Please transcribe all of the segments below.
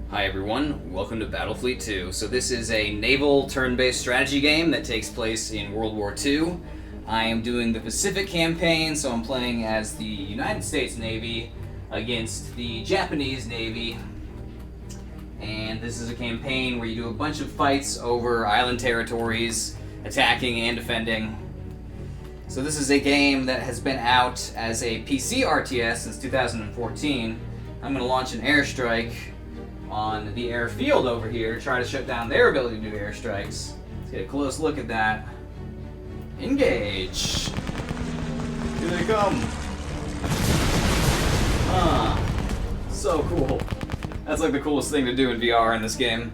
Hi everyone, welcome to Battlefleet 2. So this is a naval turn-based strategy game that takes place in World War II. I am doing the Pacific campaign, so I'm playing as the United States Navy against the Japanese Navy. And this is a campaign where you do a bunch of fights over island territories, attacking and defending. So this is a game that has been out as a PC RTS since 2014. I'm going to launch an airstrike on the airfield over here to try to shut down their ability to do airstrikes. Let's get a close look at that. Engage! Here they come! So cool. That's like the coolest thing to do in VR in this game.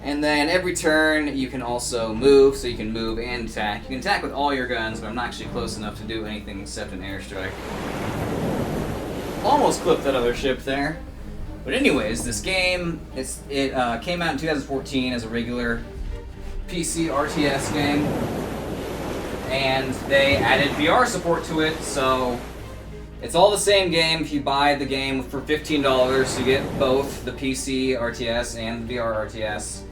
And then every turn you can also move, so you can move and attack. You can attack with all your guns, but I'm not actually close enough to do anything except an airstrike. Almost clipped that other ship there. But anyways, this game, it came out in 2014 as a regular PC RTS game, and they added VR support to it, so it's all the same game. If you buy the game for $15, you get both the PC RTS and the VR RTS.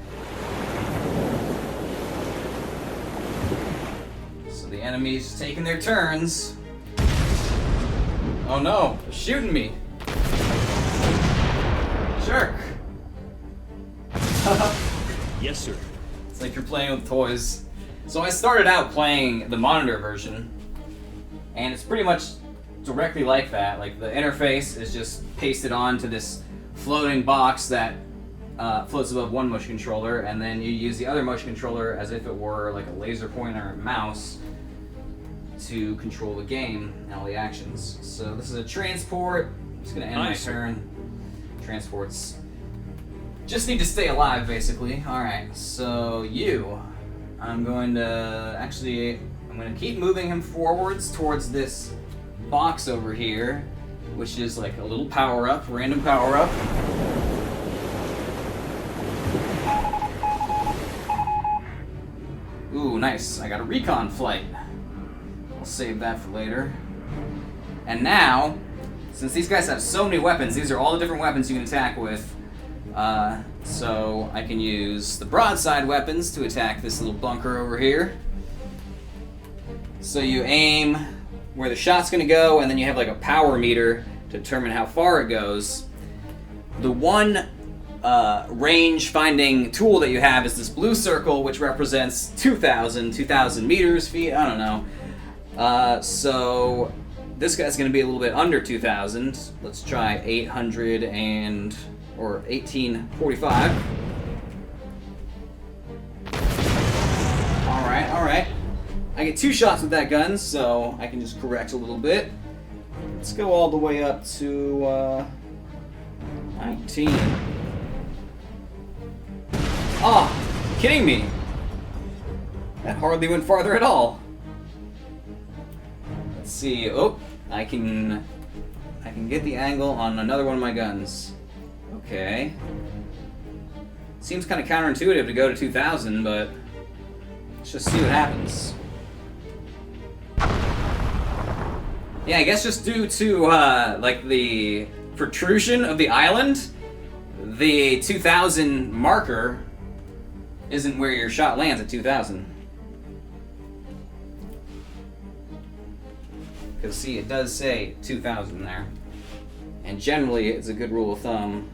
So the enemy's taking their turns. Oh no, they're shooting me. Shark! Yes, sir. It's like you're playing with toys. So I started out playing the monitor version, and it's pretty much directly like that. Like the interface is just pasted onto this floating box that floats above one motion controller, and then you use the other motion controller as if it were like a laser pointer mouse to control the game and all the actions. So this is a transport. I'm just gonna end my turn. Transports just need to stay alive, basically. Alright, so I'm going to keep moving him forwards towards this box over here, which is like a little power-up, random power-up. Ooh, nice. I got a recon flight. I'll save that for later. And now, since these guys have so many weapons, these are all the different weapons you can attack with. So I can use the Broadside Weapons to attack this little bunker over here. So you aim where the shot's going to go, and then you have like a power meter to determine how far it goes. The one range-finding tool that you have is this blue circle, which represents 2,000 meters, feet, I don't know. So this guy's going to be a little bit under 2,000. Let's try 800 or 1845. All right. I get 2 shots with that gun, so I can just correct a little bit. Let's go all the way up to 19. Oh, kidding me? That hardly went farther at all. Let's see. Oh, I can get the angle on another one of my guns. Okay. Seems kind of counterintuitive to go to 2,000, but let's just see what happens. Yeah, I guess just due to like the protrusion of the island, the 2,000 marker isn't where your shot lands at 2,000. Because see, it does say 2,000 there. And generally, it's a good rule of thumb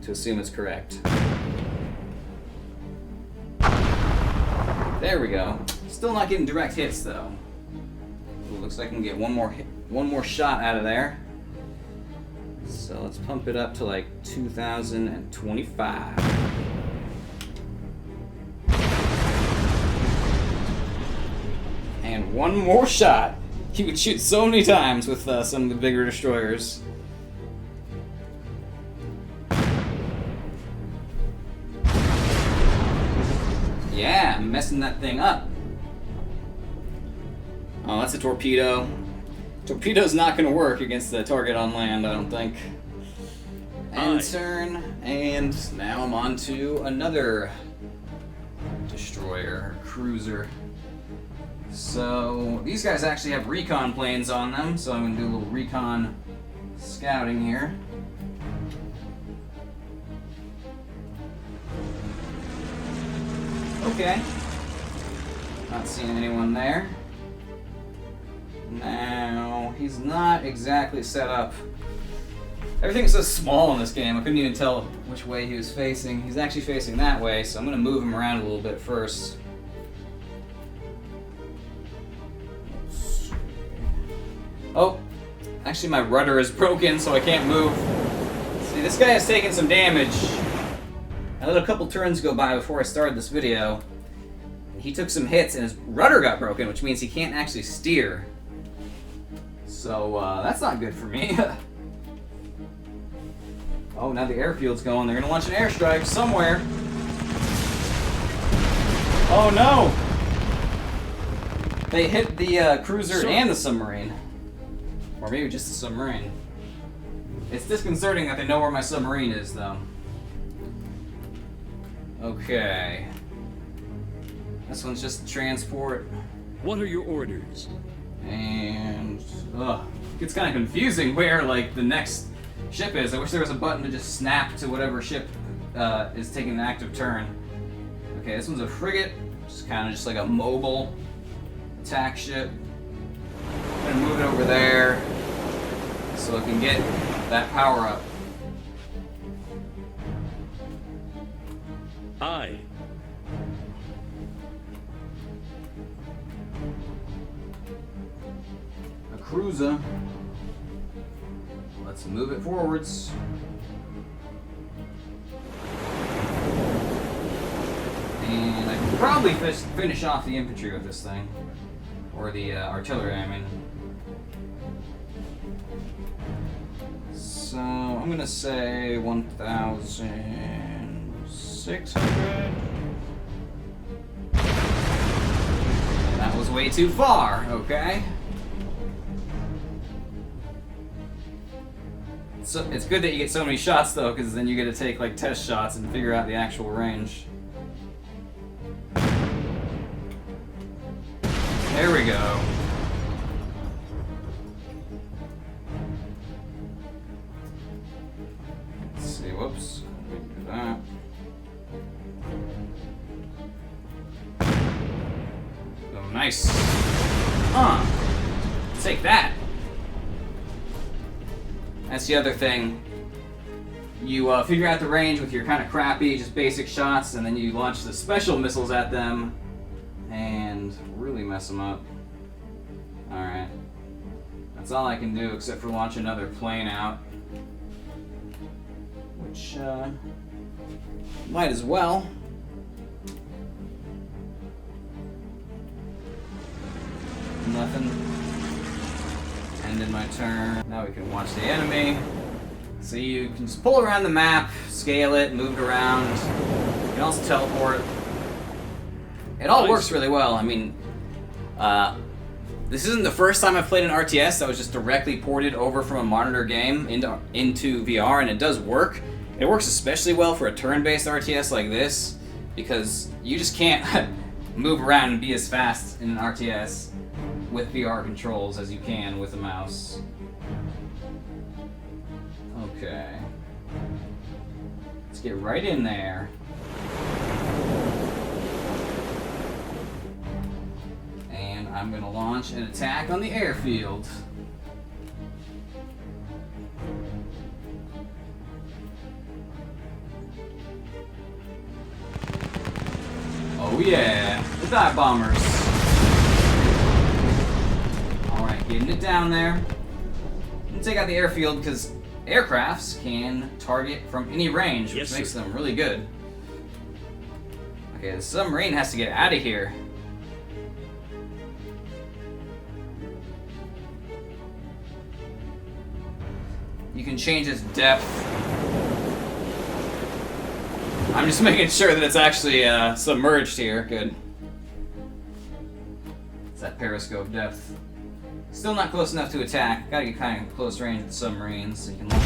to assume it's correct. There we go. Still not getting direct hits, though. Ooh, looks like I can get one more shot out of there. So let's pump it up to like 2,025. And one more shot. He would shoot so many times with some of the bigger destroyers. Yeah, I'm messing that thing up. Oh, that's a torpedo. Torpedo's not going to work against the target on land, I don't think. End turn, and now I'm on to another destroyer, cruiser. So these guys actually have recon planes on them, so I'm going to do a little recon scouting here. Okay. Not seeing anyone there. Now, he's not exactly set up. Everything's so small in this game, I couldn't even tell which way he was facing. He's actually facing that way, so I'm going to move him around a little bit first. Oh, actually my rudder is broken, so I can't move. See, this guy has taken some damage. I let a couple turns go by before I started this video. He took some hits and his rudder got broken, which means he can't actually steer. So, that's not good for me. Oh, now the airfield's going. They're gonna launch an airstrike somewhere. Oh no! They hit the cruiser and the submarine. Or maybe just the submarine. It's disconcerting that they know where my submarine is, though. Okay. This one's just the transport. What are your orders? And it's kind of confusing where like the next ship is. I wish there was a button to just snap to whatever ship is taking an active turn. Okay, this one's a frigate. It's kind of just like a mobile attack ship. I'm gonna move it over there so it can get that power up. Aye. A cruiser. Let's move it forwards. And I can probably finish off the infantry with this thing. Or the artillery, I mean. So, I'm gonna say 1,600. That was way too far, okay? So, it's good that you get so many shots though, because then you get to take like test shots and figure out the actual range. There we go. Let's see, whoops. We can do that. Oh, nice. Take that. That's the other thing. You figure out the range with your kind of crappy, just basic shots, and then you launch the special missiles at them and really mess them up. Alright. That's all I can do except for launch another plane out. Which, might as well. Nothing. Ended my turn. Now we can watch the enemy. So you can just pull around the map, scale it, move it around. You can also teleport. It all works really well. I mean, this isn't the first time I've played an RTS that was just directly ported over from a monitor game into VR, and it does work. It works especially well for a turn-based RTS like this, because you just can't move around and be as fast in an RTS with VR controls as you can with a mouse. Okay. Let's get right in there. And I'm gonna launch an attack on the airfield. Oh yeah, the dive bombers. Alright, getting it down there. And take out the airfield because aircrafts can target from any range, which makes them really good. Okay, the submarine has to get out of here. You can change its depth. I'm just making sure that it's actually submerged here. Good. It's that periscope depth. Still not close enough to attack. Gotta get kind of close range with the submarines so you can launch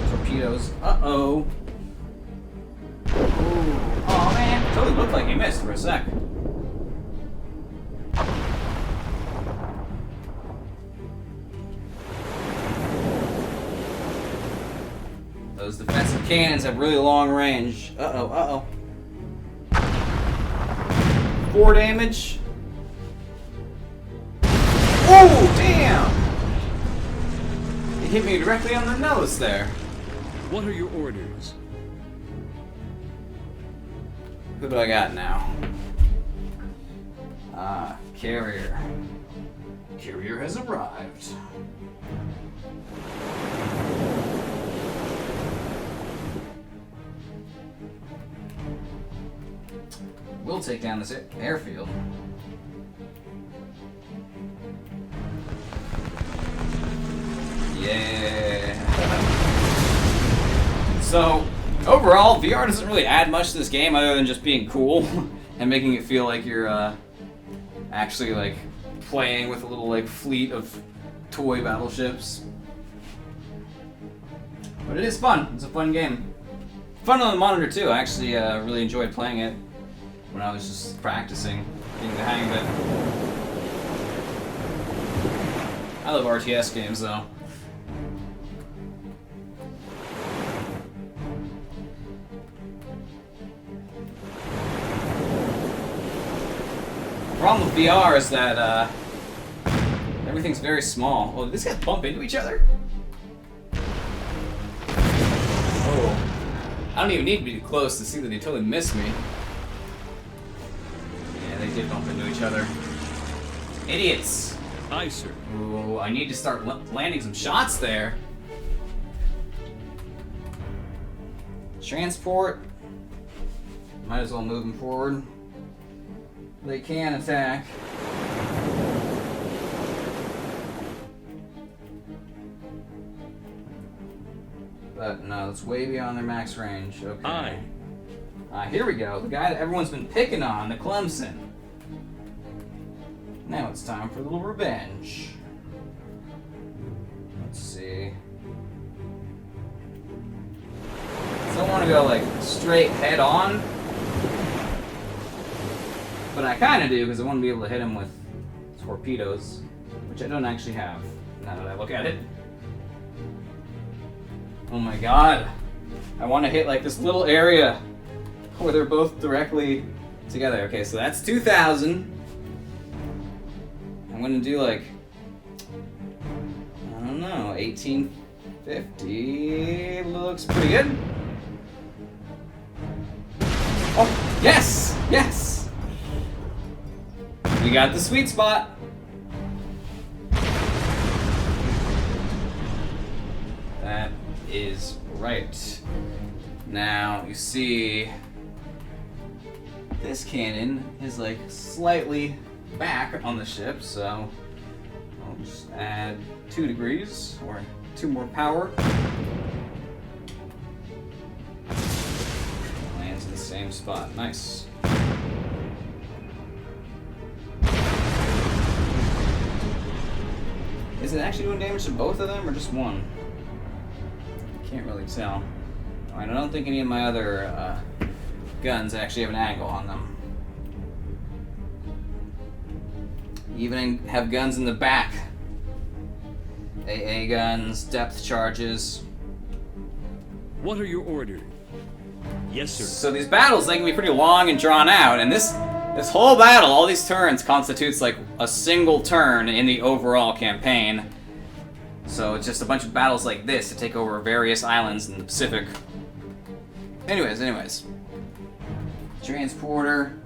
torpedoes. Uh-oh. Oh man, totally looked like he missed for a sec. Those defensive cannons have really long range. Uh-oh, uh-oh. 4 damage. Oh, damn! It hit me directly on the nose there. What are your orders? Who do I got now? Carrier. Carrier has arrived. We'll take down this airfield. Yeah. So, overall, VR doesn't really add much to this game other than just being cool and making it feel like you're actually like playing with a little like fleet of toy battleships. But it is fun. It's a fun game. Fun on the monitor too. I actually really enjoyed playing it when I was just practicing, getting the hang of it. I love RTS games though. The problem with VR is that everything's very small. Oh, did these guys bump into each other? Oh. I don't even need to be close to see that they totally missed me. Yeah, they did bump into each other. Idiots! Aye, sir. Ooh, I need to start landing some shots there. Transport. Might as well move them forward. They can attack. But no, it's way beyond their max range. Okay. Aye. Here we go. The guy that everyone's been picking on, the Clemson. Now it's time for a little revenge. Let's see. So I want to go like straight head on. But I kind of do because I want to be able to hit him with torpedoes, which I don't actually have now that I look at it. Oh my god. I want to hit like this little area where they're both directly together. Okay, so that's 2,000. I'm going to do like, I don't know, 1850. Looks pretty good. Oh, yes! Yes! We got the sweet spot. That is right. Now, you see, this cannon is like slightly back on the ship, so I'll just add 2 degrees, or 2 more power. Lands in the same spot. Nice. Is it actually doing damage to both of them, or just one? Can't really tell. Alright, I don't think any of my other guns actually have an angle on them. Even have guns in the back. AA guns, depth charges. What are your orders? Yes, sir. So these battles, they can be pretty long and drawn out, and this whole battle, all these turns, constitutes like a single turn in the overall campaign. So it's just a bunch of battles like this to take over various islands in the Pacific. Anyways. Transporter.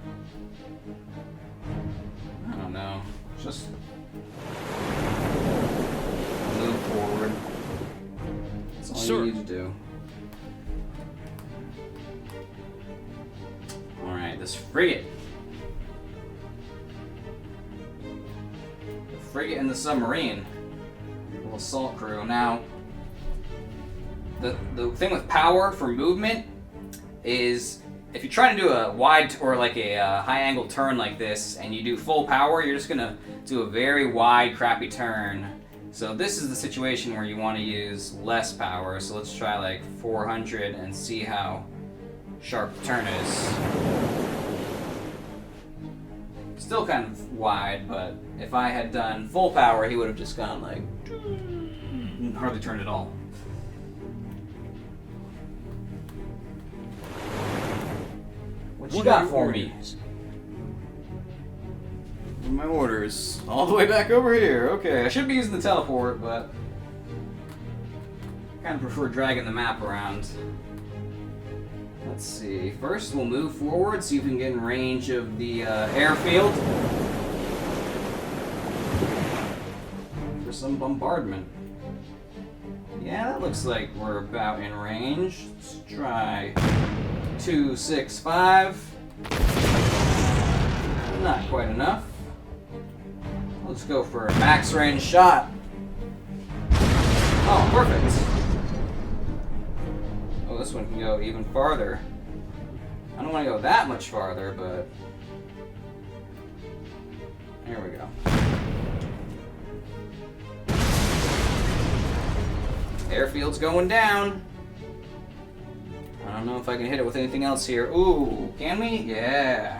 I don't know. Just move forward. That's all you need to do. Alright, this frigate. The frigate and the submarine. Little assault crew. Now, the thing with power for movement is if you're trying to do a wide or like a high angle turn like this and you do full power, you're just gonna do a very wide, crappy turn. So this is the situation where you want to use less power. So let's try like 400 and see how sharp the turn is. Still kind of wide, but if I had done full power, he would have just gone like hardly turned at all. What you got for me? Where are my orders? All the way back over here. Okay, I should be using the teleport, but I kind of prefer dragging the map around. Let's see. First, we'll move forward, see if we can get in range of the airfield for some bombardment. Yeah, that looks like we're about in range. Let's try 265. Not quite enough. Let's go for a max range shot. Oh, perfect. Oh, this one can go even farther. I don't want to go that much farther, but there we go. Airfield's going down. I don't know if I can hit it with anything else here. Ooh, can we? Yeah.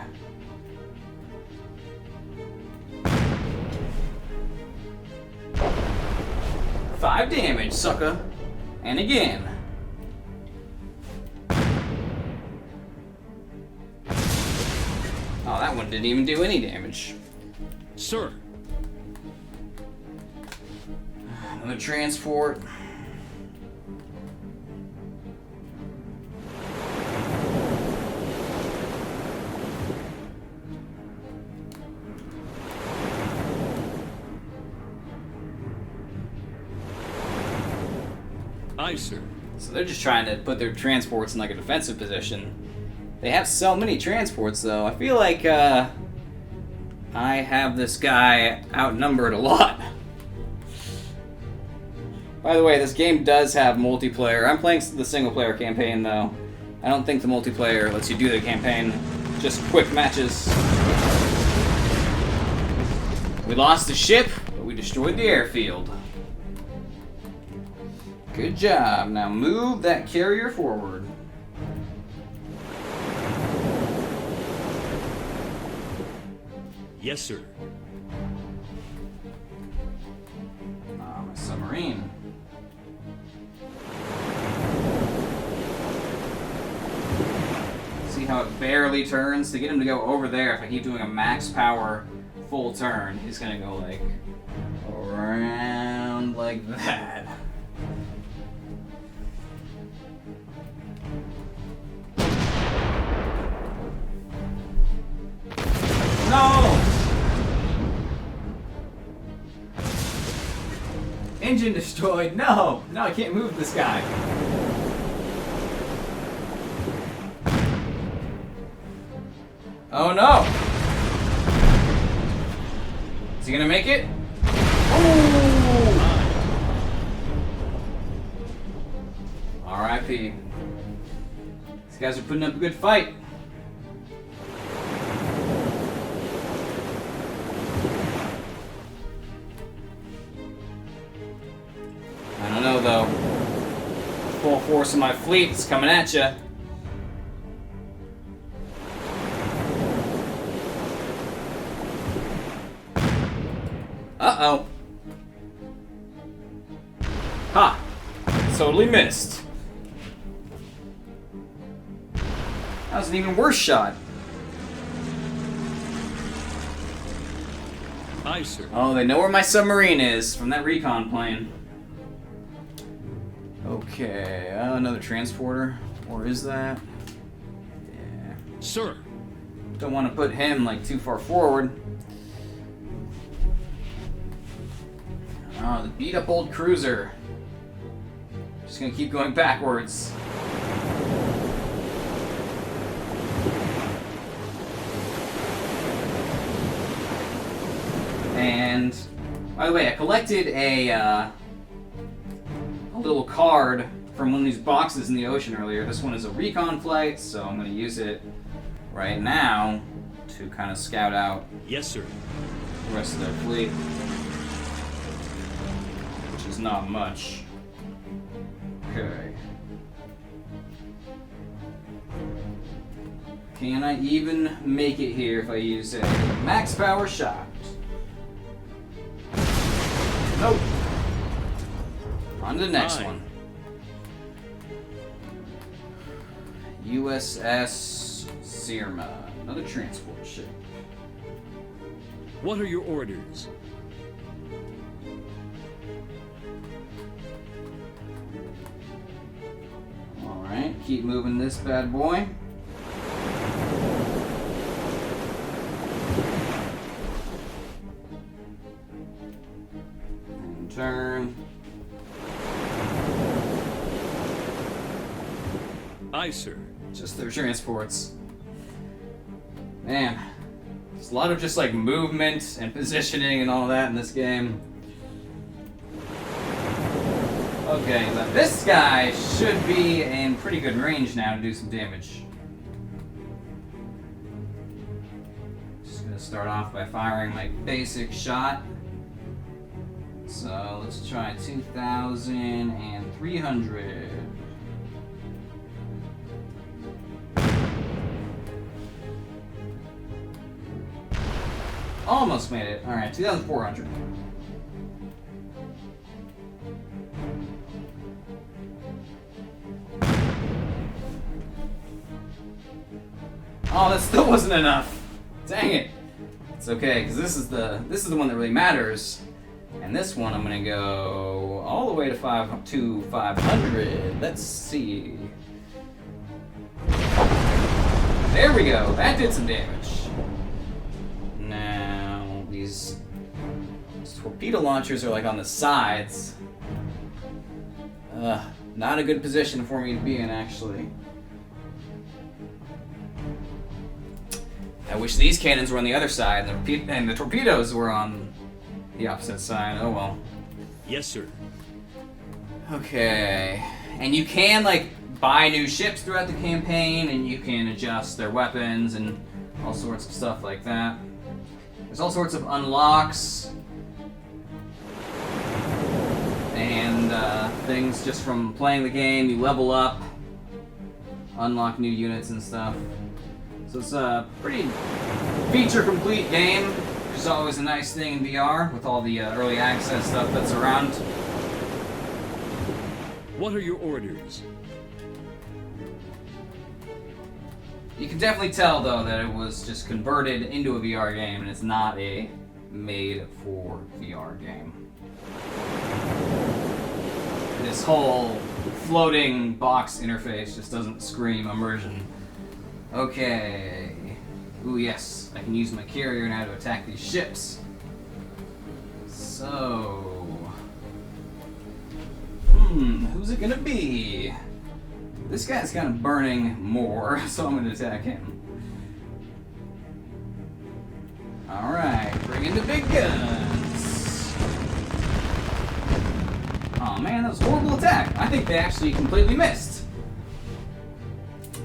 Five damage, sucker. And again. Oh, that one didn't even do any damage. Sir. Another transport. Aye, sir. So they're just trying to put their transports in like a defensive position. They have so many transports though. I feel like I have this guy outnumbered a lot. By the way, this game does have multiplayer. I'm playing the single player campaign though. I don't think the multiplayer lets you do the campaign. Just quick matches. We lost the ship, but we destroyed the airfield. Good job. Now move that carrier forward. Yes, sir. Ah, my submarine. See how it barely turns? To get him to go over there, if I keep doing a max power full turn, he's gonna go like around like that. No! Engine destroyed. No! No, I can't move this guy. Oh no! Is he gonna make it? Oh! R.I.P. These guys are putting up a good fight. I don't know though. Full force of my fleet is coming at you. Uh-oh. Ha! Totally missed. That was an even worse shot. Aye, sir. Oh, they know where my submarine is from that recon plane. Okay, another transporter. Or is that? Yeah. Sir. Don't want to put him like too far forward. Oh, the beat up old cruiser. Just gonna keep going backwards. And by the way, I collected a little card from one of these boxes in the ocean earlier. This one is a recon flight, so I'm gonna use it right now to kind of scout out Yes, sir. the rest of their fleet. Which is not much. Okay. Can I even make it here if I use a max power shot? Nope. On to the next Aye. one. USS Sirma, another transport ship. What are your orders? Alright, keep moving this bad boy. And turn. Aye, sir. Just their transports. Man, there's a lot of just like movement and positioning and all that in this game. Okay, but this guy should be in pretty good range now to do some damage. Just gonna start off by firing my basic shot. So let's try 2,300. Almost made it. Alright, 2,400. Oh, that still wasn't enough. Dang it. It's okay, because this is the one that really matters. And this one I'm gonna go all the way to 500. Let's see. There we go. That did some damage. Now these torpedo launchers are like on the sides. Not a good position for me to be in, actually. I wish these cannons were on the other side and the torpedoes were on the opposite side. Oh well. Yes, sir. Okay. And you can like buy new ships throughout the campaign, and you can adjust their weapons and all sorts of stuff like that. There's all sorts of unlocks and things just from playing the game. You level up, unlock new units and stuff. So it's a pretty feature-complete game, which is always a nice thing in VR with all the early access stuff that's around. What are your orders? You can definitely tell, though, that it was just converted into a VR game, and it's not a made-for-VR game. This whole floating box interface just doesn't scream immersion. Okay. Ooh, yes. I can use my carrier now to attack these ships. So... who's it gonna be? This guy's kind of burning more, so I'm gonna attack him. Alright, bring in the big guns. Oh man, that was a horrible attack. I think they actually completely missed.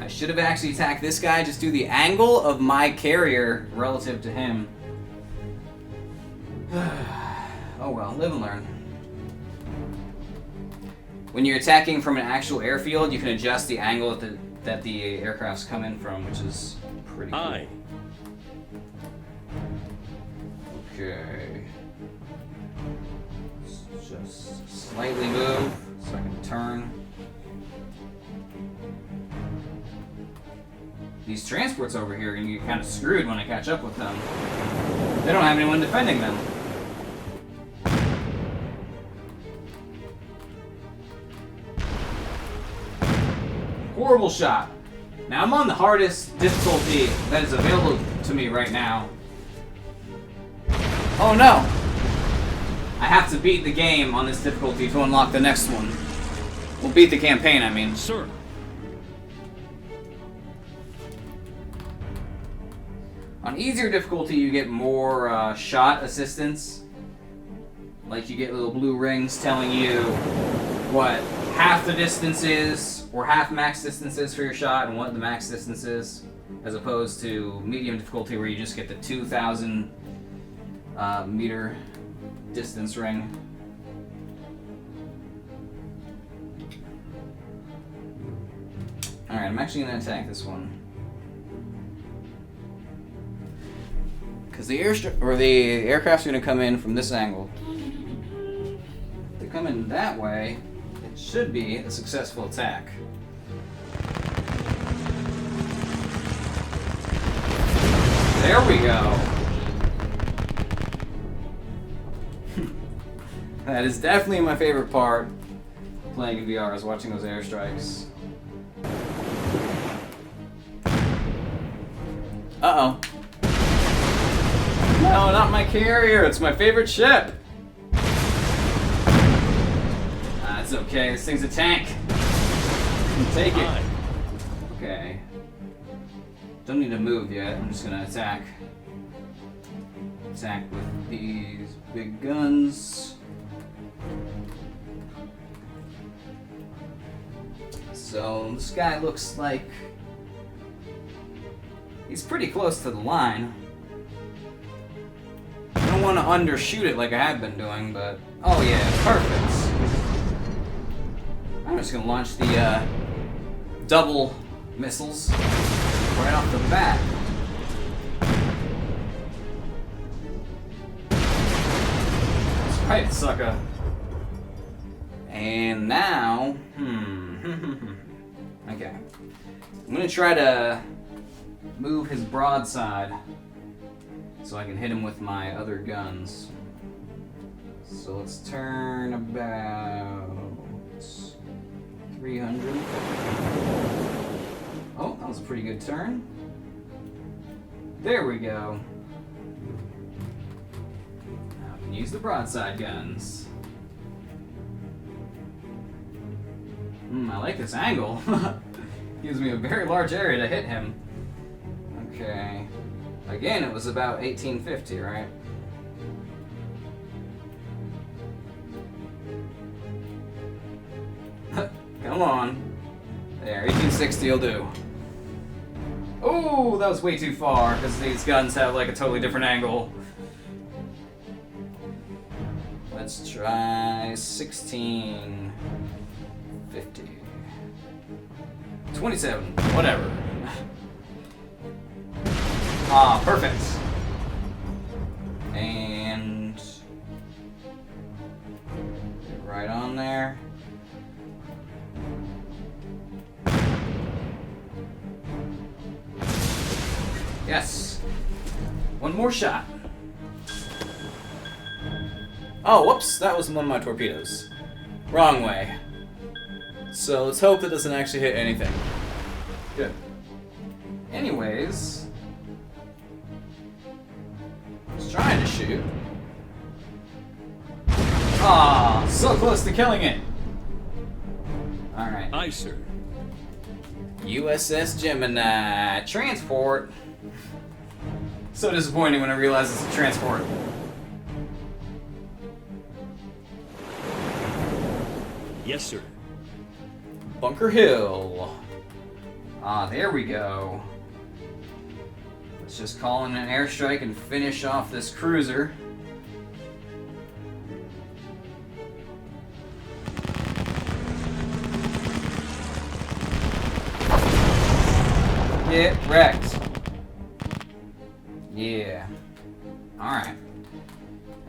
I should have actually attacked this guy, just do the angle of my carrier relative to him. Oh well, live and learn. When you're attacking from an actual airfield, you can adjust the angle that the aircrafts come in from, which is pretty cool. Aye. Okay. Let's just slightly move so I can turn. These transports over here are going to get kind of screwed when I catch up with them. They don't have anyone defending them. Horrible shot. Now I'm on the hardest difficulty that is available to me right now. Oh no! I have to beat the game on this difficulty to unlock the next one. We'll beat the campaign, I mean. Sir. On easier difficulty, you get more shot assistance. Like you get little blue rings telling you what half the distance is, or half max distance is for your shot, and what the max distance is, as opposed to medium difficulty where you just get the 2,000 meter distance ring. Alright, I'm actually going to attack this one. Because the aircraft's going to come in from this angle. If they come in that way, it should be a successful attack. There we go. That is definitely my favorite part of playing in VR, is watching those airstrikes. Uh-oh. No, not my carrier. It's my favorite ship. It's okay. This thing's a tank. You can take it. Okay. Don't need to move yet. I'm just gonna attack. Attack with these big guns. So this guy looks like he's pretty close to the line. I don't want to undershoot it like I have been doing, but oh yeah, perfect. I'm just gonna launch the double missiles right off the bat. That's right, sucker. And now, okay. I'm gonna try to move his broadside so I can hit him with my other guns. So let's turn about 300. Oh, that was a pretty good turn. There we go. Now I can use the broadside guns. I like this angle. Gives me a very large area to hit him. Okay. Again, it was about 1850, right? Come on. There, 1860 will do. Oh, that was way too far, because these guns have like a totally different angle. Let's try 1650. 27, whatever. Ah, perfect. And get right on there. Yes. One more shot. Oh, whoops, that was one of my torpedoes. Wrong way. So let's hope that doesn't actually hit anything. Good. Anyways, I was trying to shoot. Ah, so close to killing it. All right. Aye, sir. USS Gemini transport. So disappointing when I realize it's a transport. Yes, sir. Bunker Hill. Ah, there we go. Let's just call in an airstrike and finish off this cruiser. Get wrecked. Yeah. Alright.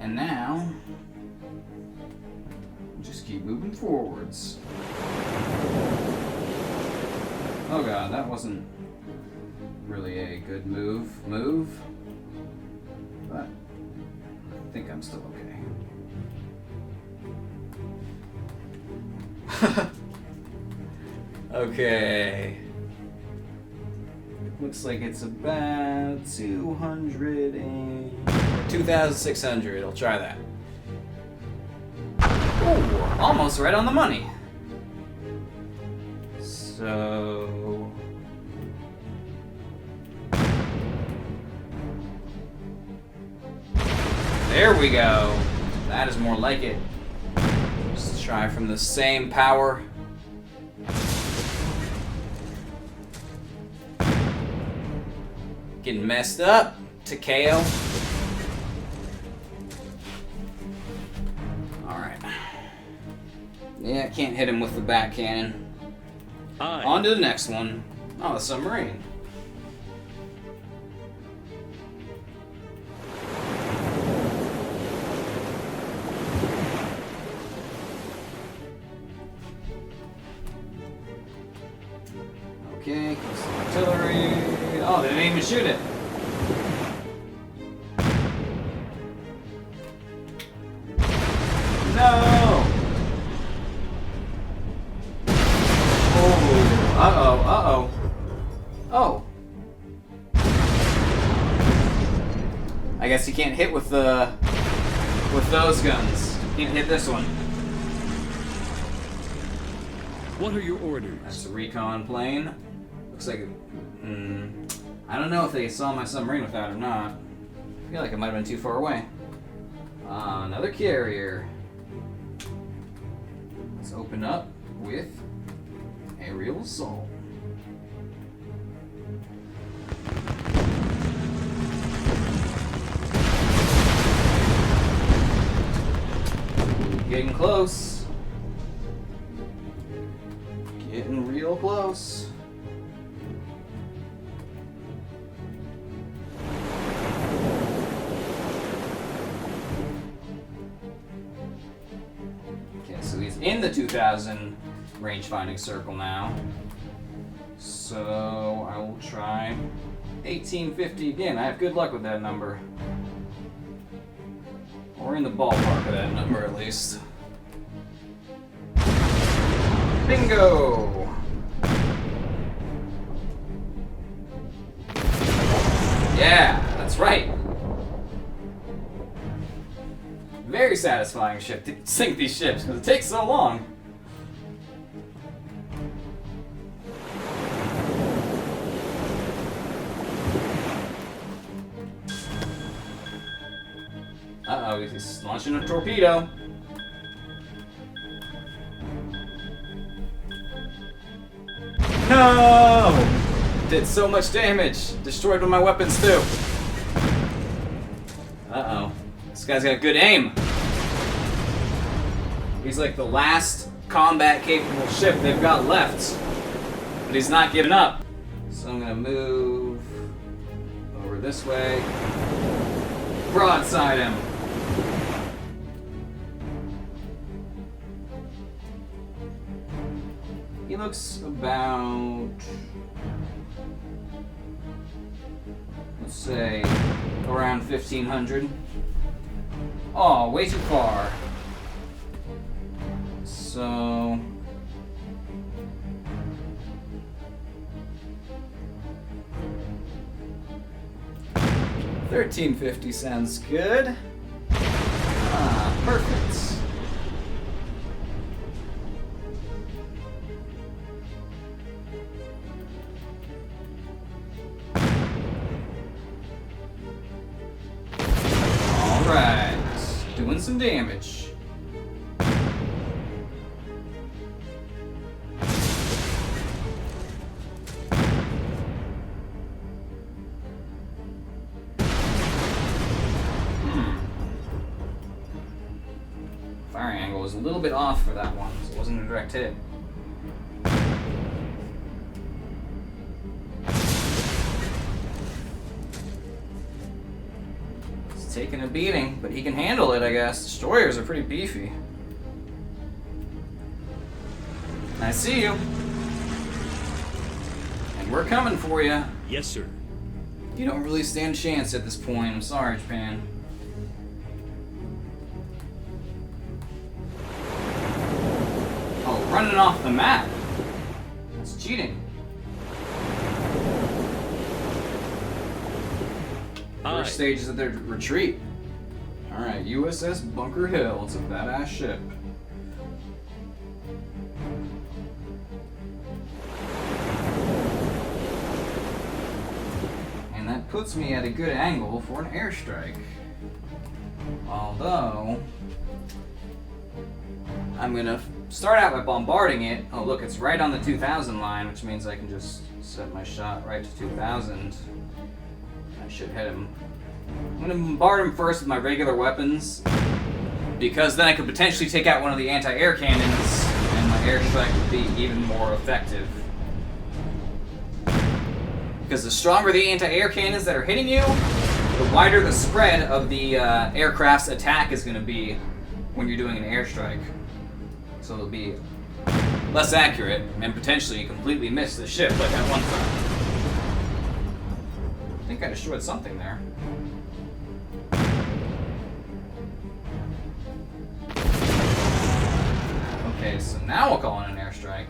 And now, just keep moving forwards. Oh god, that wasn't really a good move. But I think I'm still okay. Okay. Looks like it's about 2,600. I'll try that. Ooh, almost right on the money. So there we go. That is more like it. Just try from the same power. Getting messed up. Takeo. Alright. Yeah, can't hit him with the back cannon. Aye. On to the next one. Oh, a submarine. Okay, coastal artillery. Oh, they didn't even shoot it. No! Oh. I guess you can't hit with those guns. You can't hit this one. What are your orders? That's a recon plane. Looks like I don't know if they saw my submarine with that or not. I feel like it might have been too far away. Another carrier. Let's open up with aerial assault. Getting close. Getting real close. Okay, so he's in the 2000 range finding circle now. So I will try 1850 again. I have good luck with that number. Or in the ballpark of that number at least. Bingo! Yeah, that's right. Very satisfying ship to sink these ships because it takes so long. Uh-oh, he's launching a torpedo. No! Did so much damage. Destroyed one of my weapons too. Uh-oh. This guy's got good aim. He's like the last combat-capable ship they've got left. But he's not giving up. So I'm gonna move over this way. Broadside him. He looks about, let's say, around 1500. Oh, way too far. So, $13.50 sounds good. Ah, perfect. Doing some damage. Firing angle was a little bit off for that one, so it wasn't a direct hit. Taking a beating, but he can handle it, I guess. Destroyers are pretty beefy. I see you. And we're coming for you. Yes, sir. You don't really stand a chance at this point. I'm sorry, Japan. Oh, running off the map. That's cheating. First stages of their retreat. Alright, USS Bunker Hill. It's a badass ship. And that puts me at a good angle for an airstrike. Although, I'm gonna start out by bombarding it. Oh look, it's right on the 2000 line, which means I can just set my shot right to 2000. I should hit him. I'm gonna bombard him first with my regular weapons, because then I could potentially take out one of the anti-air cannons, and my airstrike would be even more effective. Because the stronger the anti-air cannons that are hitting you, the wider the spread of the aircraft's attack is going to be when you're doing an airstrike. So it'll be less accurate, and potentially completely miss the ship like that one time. I think I destroyed something there. Okay, so now we'll call in an airstrike.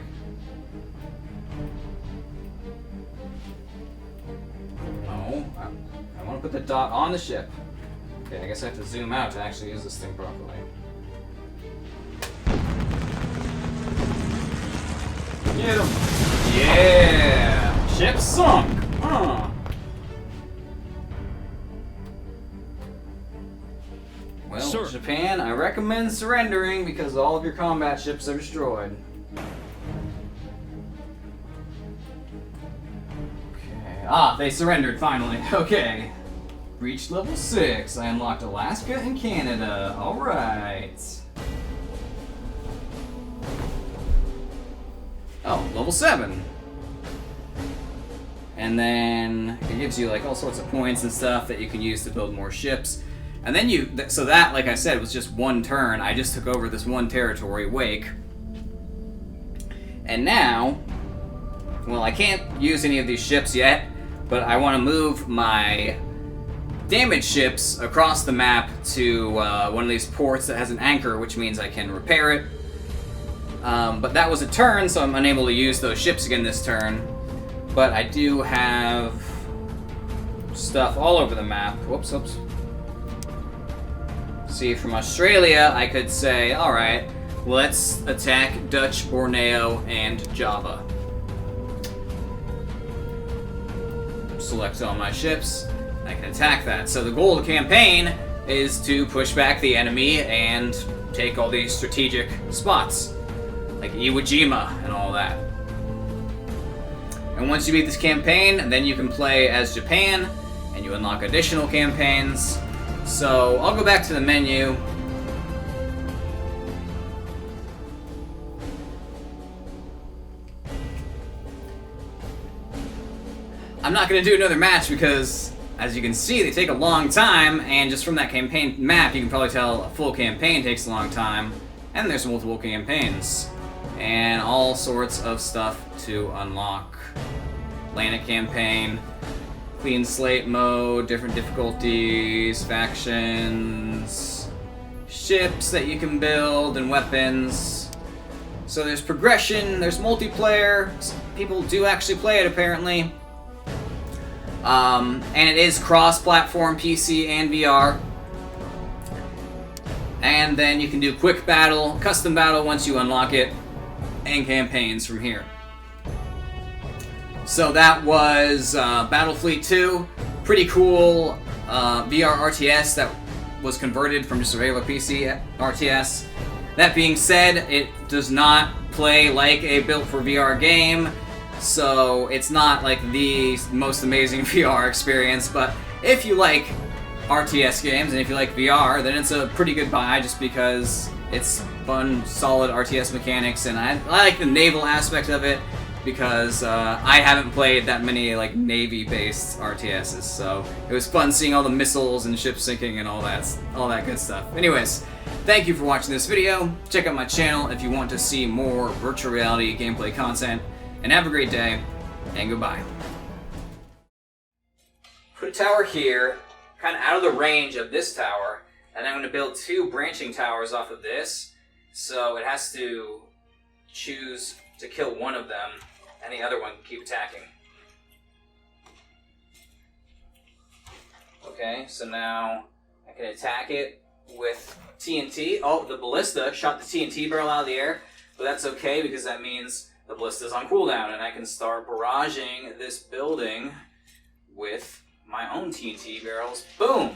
put the dot on the ship. Okay, I guess I have to zoom out to actually use this thing properly. Get him! Yeah! Ship sunk! Well, Sir. Japan, I recommend surrendering because all of your combat ships are destroyed. Okay. Ah, they surrendered finally. Okay. Reached level 6. I unlocked Alaska and Canada. Alright. Oh, level 7. And then it gives you like all sorts of points and stuff that you can use to build more ships. And then so that, like I said, was just one turn. I just took over this one territory, Wake. And now, well, I can't use any of these ships yet, but I want to move my damaged ships across the map to one of these ports that has an anchor, which means I can repair it. But that was a turn, so I'm unable to use those ships again this turn. But I do have stuff all over the map. Whoops. See, from Australia, I could say, alright, let's attack Dutch, Borneo, and Java. Select all my ships, I can attack that. So the goal of the campaign is to push back the enemy and take all these strategic spots, like Iwo Jima and all that. And once you beat this campaign, then you can play as Japan, and you unlock additional campaigns. So I'll go back to the menu. I'm not going to do another match because, as you can see, they take a long time, and just from that campaign map, you can probably tell a full campaign takes a long time, and there's multiple campaigns, and all sorts of stuff to unlock. Atlantic campaign, clean slate mode, different difficulties, factions, ships that you can build, and weapons. So there's progression, there's multiplayer, people do actually play it apparently. And it is cross-platform PC and VR. And then you can do quick battle, custom battle once you unlock it, and campaigns from here. So that was Battlefleet 2. Pretty cool VR RTS that was converted from just a regular PC RTS. That being said, it does not play like a built for VR game, so it's not like the most amazing VR experience, but if you like RTS games and if you like VR, then it's a pretty good buy just because it's fun, solid RTS mechanics, and I like the naval aspect of it because I haven't played that many like Navy-based RTSs, so it was fun seeing all the missiles and ships sinking and all that good stuff. Anyways, thank you for watching this video. Check out my channel if you want to see more virtual reality gameplay content, and have a great day, and goodbye. Put a tower here, kind of out of the range of this tower, and I'm going to build 2 branching towers off of this, so it has to choose to kill one of them, and the other one can keep attacking. Okay, so now I can attack it with TNT. Oh, the ballista shot the TNT barrel out of the air, but that's okay because that means the ballista's on cooldown, and I can start barraging this building with my own TNT barrels. Boom!